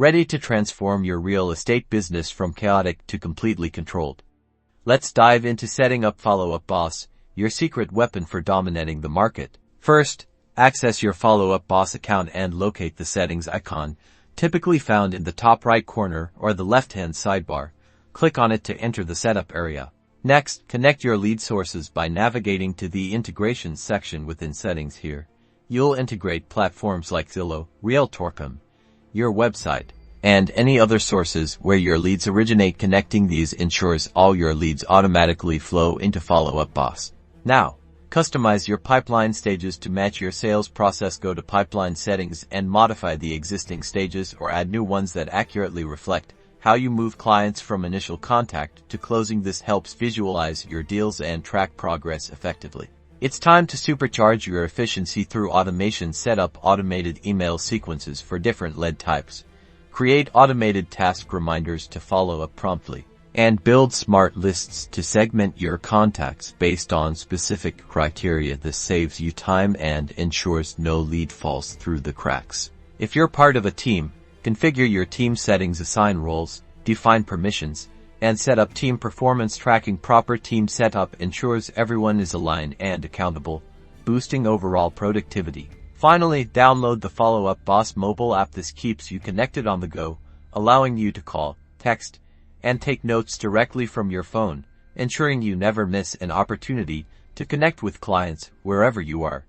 ready to transform your real estate business from chaotic to completely controlled. Let's dive into setting up Follow Up Boss, your secret weapon for dominating the market. First, access your Follow Up Boss account and locate the settings icon, typically found in the top right corner or the left-hand sidebar. Click on it to enter the setup area. Next, connect your lead sources by navigating to the Integrations section within Settings here. You'll integrate platforms like Zillow, Realtor.com, your website, and any other sources where your leads originate. Connecting these ensures all your leads automatically flow into Follow Up Boss. Now, customize your pipeline stages to match your sales process. Go to Pipeline Settings and modify the existing stages or add new ones that accurately reflect how you move clients from initial contact to closing. This helps visualize your deals and track progress effectively. It's time to supercharge your efficiency through automation. Set up automated email sequences for different lead types. Create automated task reminders to follow up promptly. And build smart lists to segment your contacts based on specific criteria. This saves you time and ensures no lead falls through the cracks. If you're part of a team, configure your team settings, assign roles, define permissions, and set up team performance tracking. Proper team setup ensures everyone is aligned and accountable, boosting overall productivity. Finally, download the Follow Up Boss mobile app. This keeps you connected on the go, allowing you to call, text, and take notes directly from your phone, ensuring you never miss an opportunity to connect with clients wherever you are.